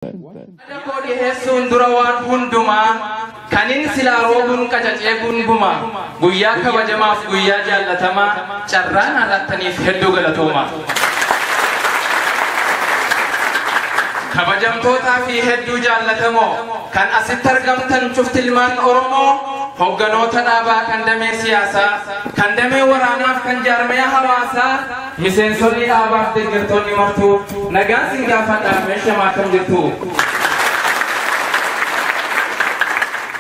Kodi hesun durawan hunduma kanin silarobun kajajebun buma guyya kabajamaaf guyya jaallatama carraan alattaniif hedduu galatoma kabajamtootaa fi hedduu jaallatamo kan asitti argamtan cuftilmaan Oromoo hogganoota dhaabaa kan damee siyaasaa kan damee waraanaaf kan jaarmaya hawaasaa miseensonni dhaabaaf deeggartoonni martuu nagaan sin gaafadha meeshaa maakam jirtu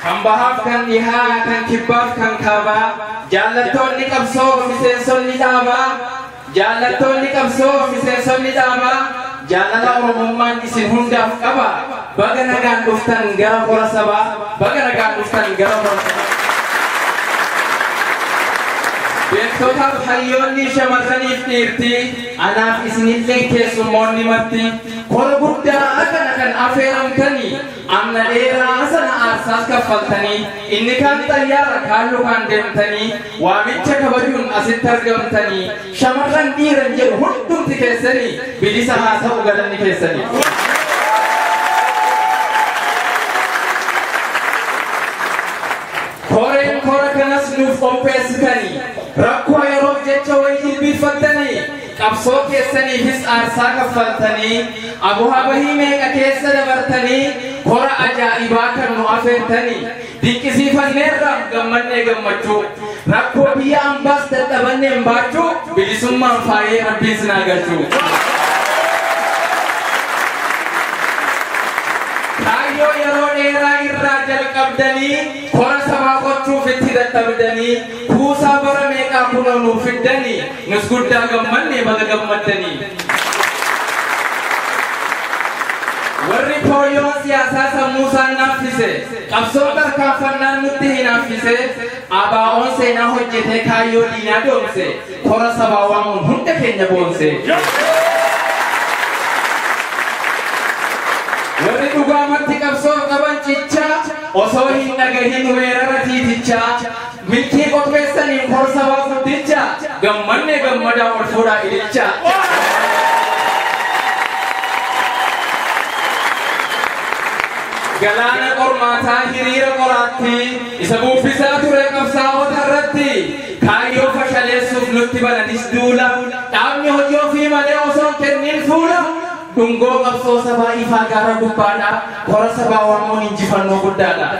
kan bahaaf kan dhihaa kan kibbaaf kan kaabaa jaallattoonni qabsoo miseensonni dhaabaa jaallattoonni qabsoo miseensonni dhaabaa jaalala Oromummaan isin hundaaf qaba baga nagaan dhuftan gara hora sabaa baga nagaan dhuftan gara hora sabaa beektotaaf hayyoonni shamarraniif dhiirtii anaaf isinillee keessummoonni marti kora guddaa akkana kan affeeramtanii amna dheeraa sana aarsaas kaffaltanii inni kaan xayyaara kaallu kan deemtanii waamicha kabajuun asitti argamtanii shamarran dhiiran jedhu hundumti keessanii bilisa haa ta'u galanni keessanii koreen kora kanas nuuf qopheessitanii rakkoo yeroof jecha wayii jilbiiffattanii qabsoo keessaniifis aarsaa kaffaltanii abuhaa bahii meeqa keessa dabartanii kora ajaa'ibaa kan nu affeertanii dinqisiifanneerra gammannee gammachuu rakkoo biyya ambaas dadhabanneen baachuu bilisummaan faayee rabbiin sinaa galchuu kaayyoo yeroo dheeraa irraa jalqabdanii kora sabaa gochuuf itti dadhabdanii kuusaa bara meeqaa kunoo nuuf fiddanii nus guddaa gammannee baga gammaddanii warri pooyoon siyaasaa sammuusaan naaffise qabsoo tarkaanfannaan nutti hin haaffise abaa'oon seenaa hojjetee kaayyoo diinaa doomse kora sabaa waamuun hunda keenya boonse warri dhugaamatti qabsoo qaban cichaa osoo hin dhagahin weerara tiitichaa milkii qopheessaniin kora sabaa guddicha gammannee gammadaa ol fuudhaa ilicha galaana qormaataa hiriira qoraatti isa buuffisaa ture qabsaa'ota irratti kaayyoo fashaleessuuf nutti bananis duula dhaabni hojii ofii malee osoo kennin fuula dhungoo qabsoo sabaa ifaa gaara gubbaadha kora sabaa waamuun injifannoo guddaadha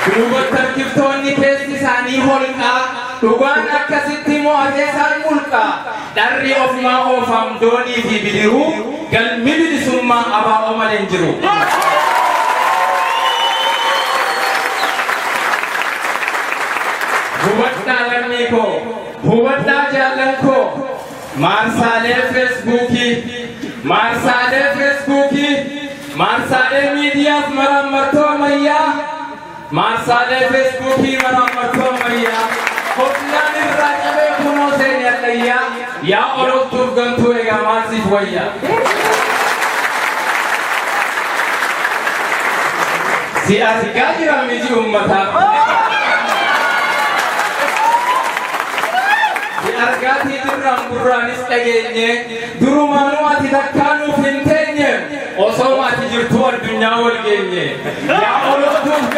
duubatti harkiftoonni keessi isaanii holqaa dhugaan akkasitti mo'atee isaan mulqaa dharri ofumaa oofaam doonii fi bidiruu galmi bilisummaa abaa'oo malee hin jiru hubadhaa lammii koo hubadhaa jaallan koo maarsaalee feesbuukii maarsaalee miidiyaaf maraamartoo ammayyaa maarsaalee feesbuukii maraamartoo ammayyaa Hoplaan irraa cabee kunoo seenii allayyaa yaa ololtuuf gantuu egaa maalsiif wayya si argaa jira miti uummataa si argaatii dirraan gurraanis dhageenye durumaanuu ati takkaanuuf hin teenye osoo ati jirtu addunyaa wal geenye yaa ololtuuf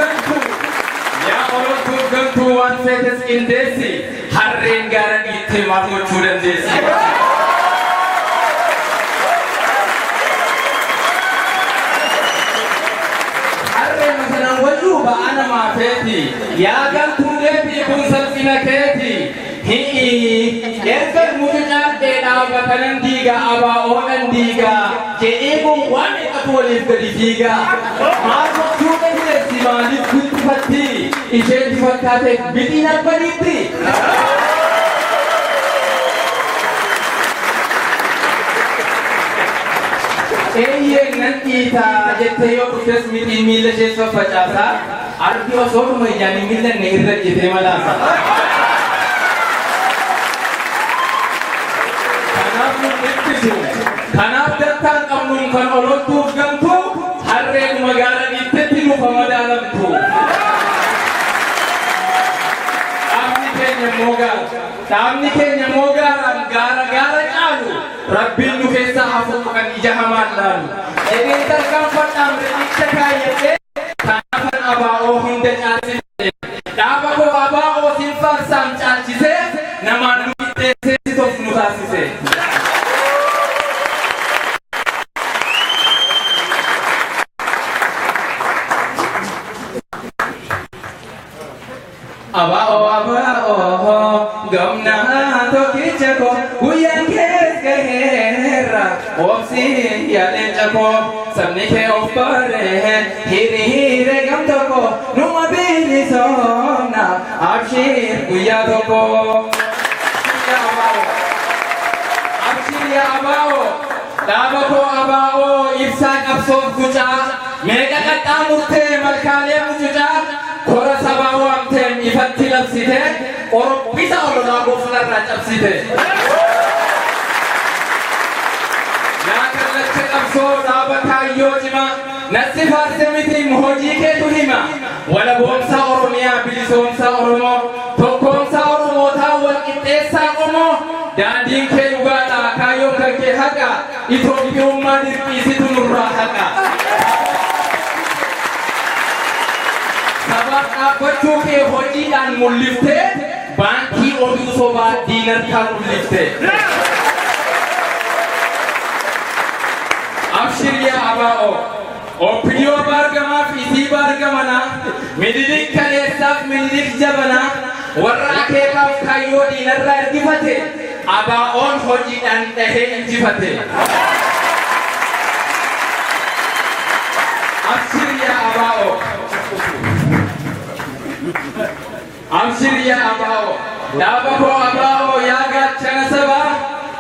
gantuu waan feetes qindeessi harreen gaara dhiittee maaf gochuu dandeessi harreen masanan wayyuu ba'aa namaa feeti yaa gantuu deebii kun salphina keeti erga mucucaan dheedhaaba kanan diigaa abaa'oodhan diigaa jedhee kun waan eeqatu waliif gadi fiigaa maal gochuu dandeessi maaliif guddifatti isheetti fakkaateef bitiin abbaniitti eeyyeen nan dhiitaa jettee yoo dhufes mitiin miila ishee faffacaasaa argi osoo dhuma ijaanii miilanne irra jetee malaasa kanaaf dantaan qabnuun kan ololtuuf gantuu harreen magaala dhiittetti nufa madaalamtu dhaabni keenya moogaaraan gaara caalu ربي نكسا حفظك إجهام الله إذن تركم فتام رئيسك كان أباؤه هندن آسفة دابكو أباؤه سنفر سامج آسفة نمان نويته سيسوف نتاسفة Abao gamna to kichako huyan kes kahera opsi yale chako sabne ke opare hiri hire gam to ko numa bini sona abshir guya to ko abshir ya abao dabako abao ifsak absod kucha mega kata murte malkale mucha Kora sababu amten ifatti labsite or bisa olola goflar rajabsite ya kallache abso dabata yojima nasifar semiti mohoji ke tuhima wala bomsa oromia bilisomsa oromo tokomsa oromo tha wal itesa omo dadin ke ugala kayo ke haga itobi umma dirqisi tunurra haga बच्चों के होजी दान मुल्लिफ्ते बांकी ओडू सोबा दीनर का मुल्लिफ्ते अब्शिरिया अबाओ ओपियो बारगमा फिसी बारगमना मिडिलिक कले सब मिडिलिक जबना वर्रा के का खायो दीनर रा दिफते अबाओन होजी दान तहे दिफते अब्शिरिया अबाओ Amshiriya abao, dabako abao yaga chanasaba,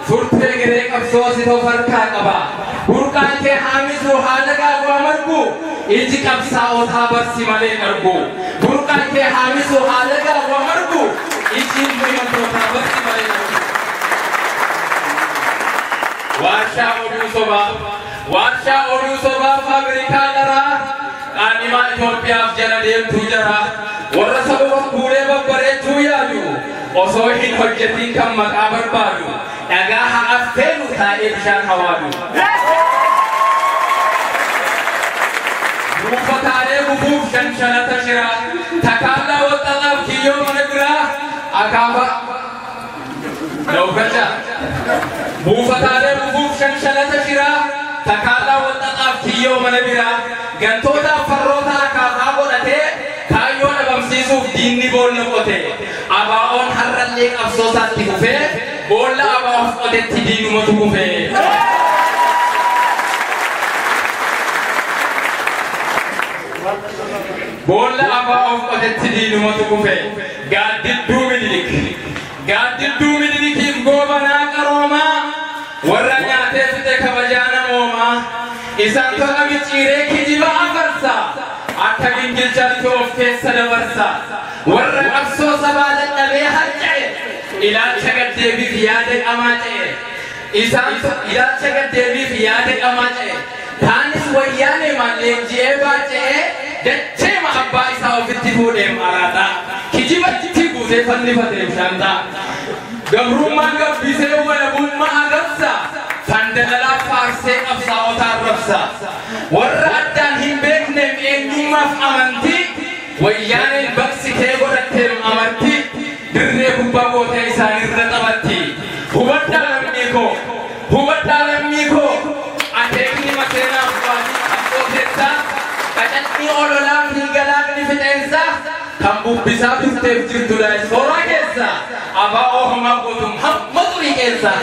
surte gere kapsosi to farka kaba, burkan ke hamisu halaga wamarku, iji kapsa othabar simale narku, burkan ke hamisu halaga wamarku, iji muiman othabar simale narku. Warsha odusoba fabrika lara, anima Ethiopia janadem tujara. warra sababa kure babbare tuyaju osohin hojjatin kam maqabar badu daga ha afelu tae bishan hawadu mufatare bubuf shanshana tashira takalla wa talab kiyo managra akaba lawkaja mufatare bubuf shanshana tashira takalla wa talab kiyo managra gantoda farrota akaba godate Sisuf dini bolna kote, abaon harralik afsosat tikufe, bolla abaon kote tidinu matukufe. Bolla abaon kote tidinu matukufe. Gadid du mililik gobana karoma, warra nyate fite kabajana moma, isan to abichire kijiba agarsa. Akka gingilchan to of kessa dabarsa warra abso sabala nabe hajje ila chagat devi fiyade amaje isan ila chagat devi fiyade amaje thanis wayane male jeba je dacche ma abba isa ofitti fude marata kijibatti guse fanni fate shanda gamrumma gabbise wala bumma agassa fandala farse afsa otarrafsa warra addan himbekne enjumaf amanti wayane baksi ke godatem amanti dirre kubba bote isani ratabatti hubaddalam miko atekni masena afwani afotetta kajatni ololam higalagni fitensa kambu bisa bistef jirtula sora kessa aba ohma gotum hammaduri kessa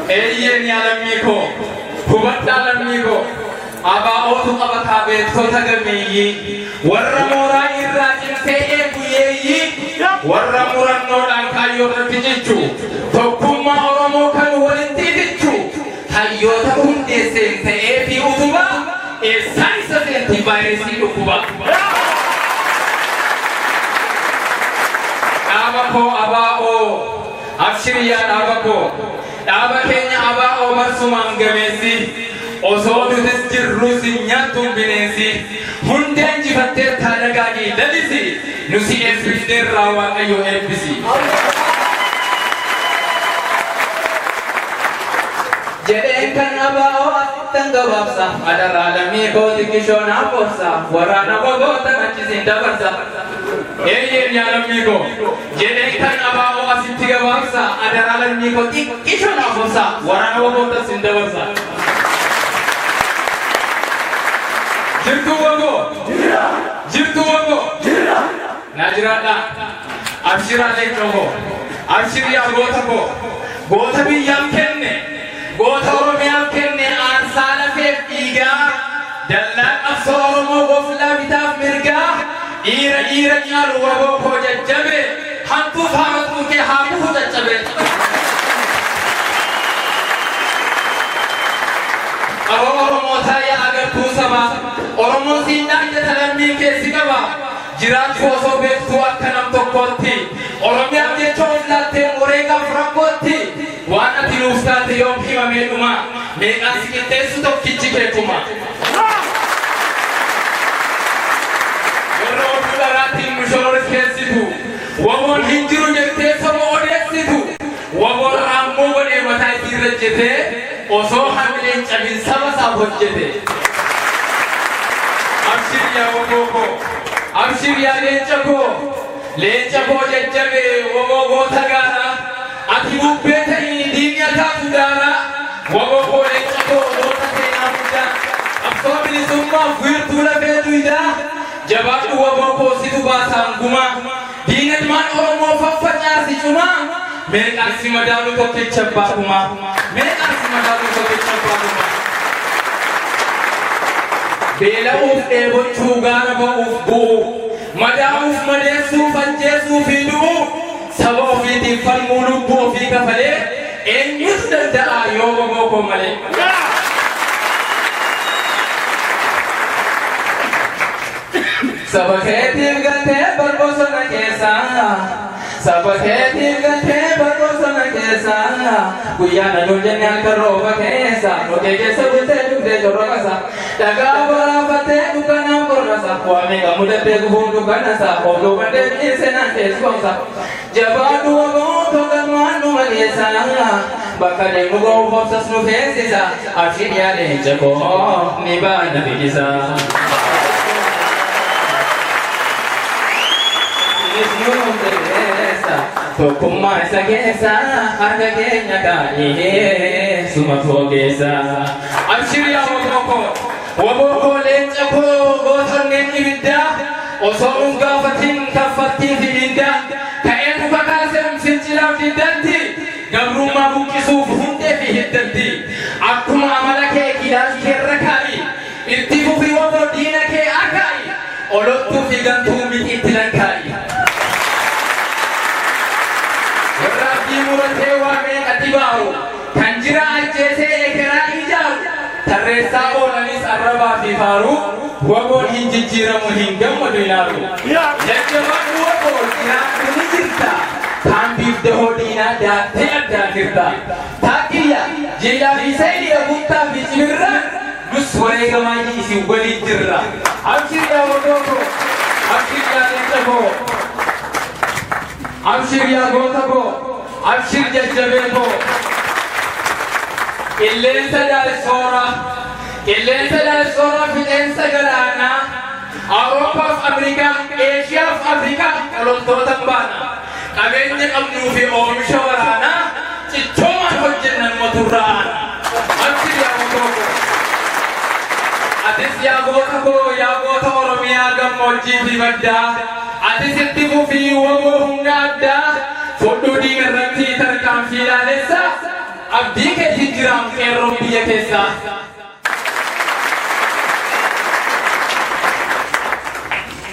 Eyen yalamiko, hubat dalamiko, aba otu abakabe kota gameyi, warra mora irratin teye buyeyi, warra muranno kayo ratijichu, tokkumma oromo kan walintitichu, hayyota hunde sente epi utuba, sanisa senti bairesi ukuba. Abako abao, abshiriyan abako. Daba kenya aba omar sumang gamesi osoo nutis jirru sinyatun bineensi hundi injifattee taadagaagii lalisi nusi eebbifneerraa waaqayyo eebbisi. Jedheen kan aba'oo attan gabaabsa adaraa lammii kooti kishoonaa boorsa waraana boboota achisin dabarsa. Eeyyeen yaa lammii koo jedheen kan aba'oo asitti gabaabsa adaraa lammii kooti kishoonaa boorsa waraana boboota achisin dabarsa. Jirtu waboo jirtu waboo naajiraadha abshiraalee koo abshiriyaa goota koo goota biyyaaf kenne. Goota Oromiyaaf kenne aarsaa lafeef dhiigaa dallaan qabsoo Oromoo goflaa bitaaf mirgaa dhiira nyaalu waboo koo jajjabe hantuuf haamatuu kee haamuuf caccabe. Qaroo Oromootaa yaa agartuu sabaa Oromoon siinaa ija lammii keessi qaba jiraachuu osoo beektuu akka nam tokkootti Oromiyaaf jecha of laattee wareegaaf rakkootti. Waan ati nuuf taate yoom himamee dhuma meeqaan si qixxeessu tokkichi keekuma. Warra oduu dharaatiin nu shororkeessitu waboon hin jiru jettee saba odeessitu waboon raammoo godhee mataa isiirra jetee osoo hamileen cabin saba isaaf hojjete. Abshir yaa waboo koo abshir yaa leenca koo jajjabee waboo goota gaaraa ati bubbee ta'ii diinni ataatu daara waboo koo leenca koo goota seenaa guddaa qabsoo bilisummaaf wiirtuu lafee duydaa jabaadhu waboo koo situ baasaan gumaa diina ilmaan Oromoo faffacaasi cumaa meeqaan si madaalu tokkicha baakumaa meeqaan si madaalu tokkicha baakumaa. Beela'uuf dheebochuu gaara ba'uuf bu'u madaa'uuf madeessuuf ajjeessuuf hidhuu saba ofiitiif falmuu lubbuu ofii kafalee eenyutu danda'a yoo waboo koo malee. Saba keetiif galtee barbosona keessaa saba keetiif galtee barbosona keessaa guyyaa nanuun jenne halkan rooba keessa dhokee keessa bultee dugdee corroqasa dhagaa boraafatee dukkanaan qorrasa waamee gamudattee gufuun dukkanasa of duubadee dhiirsenaan keessumsa jabaadhu waboo togalmaan nu maleessa bakka deemu ga'uuf obsas nu feesisa abshir yaa leenca koo ni baana bilisa. Tokkummaa isa keessa harka keenya kaa'ee suma foogeessa. Abshir yaa waboo koo leenca koo gootonneen ibiddaa osoo nun gaafatin kaffaltii fi mindaa ka'ee muka kaaseen fincilaaf diddatti gabrummaa buqqisuuf hundee fi hiddatti akkuma amala kee kilaasii keerra kaa'i itti fufii waboo diina kee akaa'i olottuu fi gantuu mitiitti lankaa'i. Warraabbii muratee waamee qatibaaru kan jira ajjeesee ekeraa ijaaru tarreessaa oolanis arrabaa fi faaru waboon hin jijjiiramu hin gammadu ilaalu. Jajjabaadhu waboo jiraattu ni jirta kaambiif dahoo diinaa daattee addaa jirta taakkiyya jillaa fi saayidii abuuttaa fi cimirra nus wareegamaa isin waliin jirra. Abshir yaa waboo koo abshir yaa leenca koo abshir yaa goota koo abshir jajjabee koo qilleensa daalsoora fixeensa galaanaa Awuroopaaf Afrikaa Eeshiyaaf Afrikaa loltoota baana qabeenya qabnuu fi oomisha waraanaa cichoomaan hojjennan moturraan. Abshir yaa waboo koo atis yaa goota Oromiyaa gammoojjii fi baddaa atis itti fufii waboo humna addaa fudhuu diina irratti tarkaanfii ilaalessa abdii keetti jiraam qeerroon biyya keessaa.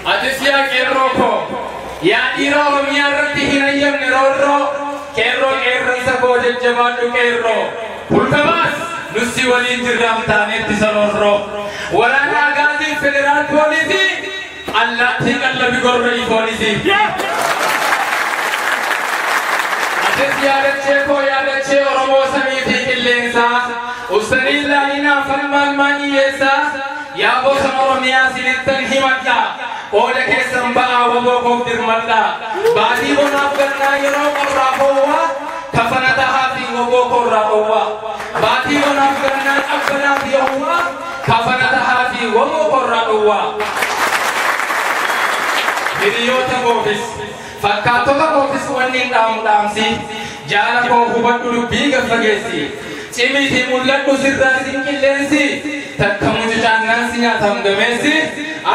Atis yaa qeerroo koo yaa dhiira Oromiyaa irratti hin ayyamne roorroo qeerroo qeerransa koo jajjabaadhu qeerroo pulkabaas nusi waliin jirraam taaneetti saloorroo waraana agaazii federaal poolisii allaattii qallabi gorra ifoonisi. Atis yaadachee koo yaadachee Oromoo samii fi qilleensaa أستني الله لنا فرمان مانيسا يا بوسم ورميا سنتن همتا أولك سنبا وبوكم درمتا بعدي ونافقنا يروق الرافوة كفنتها في وبوكم الرافوة بعدي ونافقنا أبنا في هو كفنتها في وبوكم الرافوة Hiriyoota boofis fakkaatota boofis wanni dhaamsi jaala koo hubadhu dubbii gaffageessi cimiitii mul'adhu sirraa siin qilleensi takka mucucaannaan si nyaatam gameessi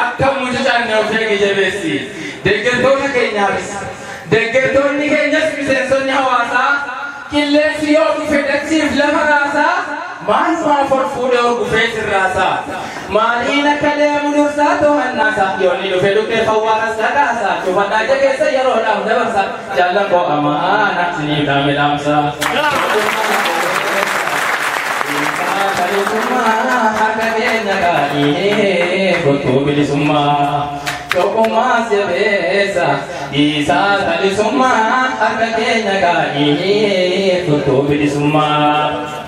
akka mucucaanne of eegi jabeessi deeggartoota keenyaafis deeggartoonni keenyas miseensonni hawaasaa qilleensi yoo dhufe dachiif lafa raasaa maal farfuudhe orgufee sirraasaa maaliina kalee mudursaa to'annaasaa yoonni dhufe dhufe fawwaaras dhadhaasaa cufadhaa jageessa yeroodhaaf dabarsa jaallan koo amaana sinii dhaame dhaamsaa bilisummaa harka keenya gaadhee kottuu bilisummaa tokkummaas jabeessa isaa bilisummaa harka keenya gaadhee kottuu bilisummaa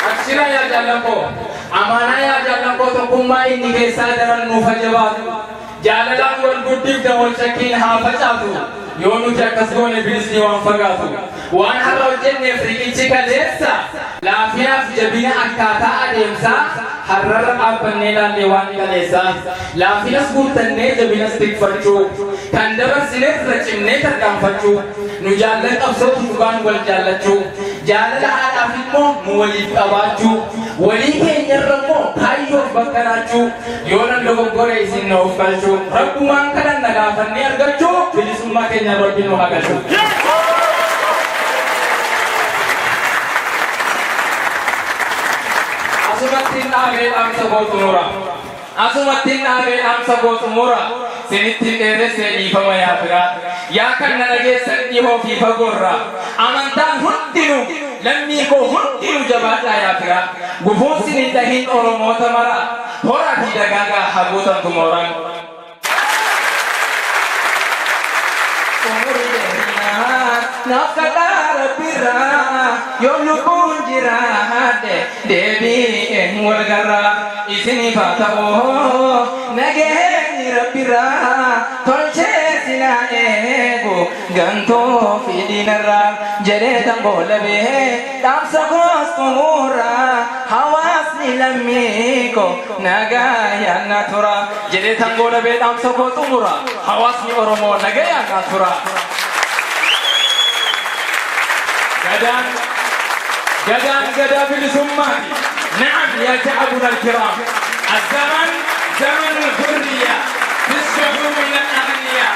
Aksira ya jalanko, amana ya jalanko to kumma inni keessa daran nu fajabaatu jalalan wal guddif da wal shakin ha facatu yoonu jakkas gone bilisni waan fagaatu waan harra hojjenne frikichi kaleessa laafiyaaf jabina akkaataa adeemsa harrarra dhaabbanne ilaalle waan kaleessa laafinas guuttannee jabinas tikfachuu kan dabarsineerra cimnee tarkaanfachuu nu jaallan qabsootu dhugaan wal jaallachuu jaalala haadhaaf immoo nu waliif qabaachuu walii keenyarra immoo kaayyoof bakkanaachuu yoonan dogoggora isin na of galchuu rabbumaan kanan nagaafannee argachuu bilisummaa keenya rabbi nu haa galchuu Asumattiin dhaabee dhaamsa gootu mura Asumattiin dhaabee dhaamsa gootu mura Sinittiin dheeressee dhiifama yaafiraa yaa kan na dhageessan dhihoo fi fagoorraa amantaan hundinuu lammii koo hundinuu jabaadhaa yaafiraa gufuun sinii dhahiin oromoota maraa horaa fi dagaagaa haguutantu mooraan Nafkadara pira yom lukun jirade devi engwalgara isini fata oh nage rapira tolche sina ego ganto fidinara jere tambola be tamsa kostumura hawas nilamiko nagaya natura jere tambola be tamsa kostumura hawas ni oromo nagaya natura جدان بالسمان نعم يا شعبنا الكرام الزمن زمن الحرية في الشعوب من الأغنياء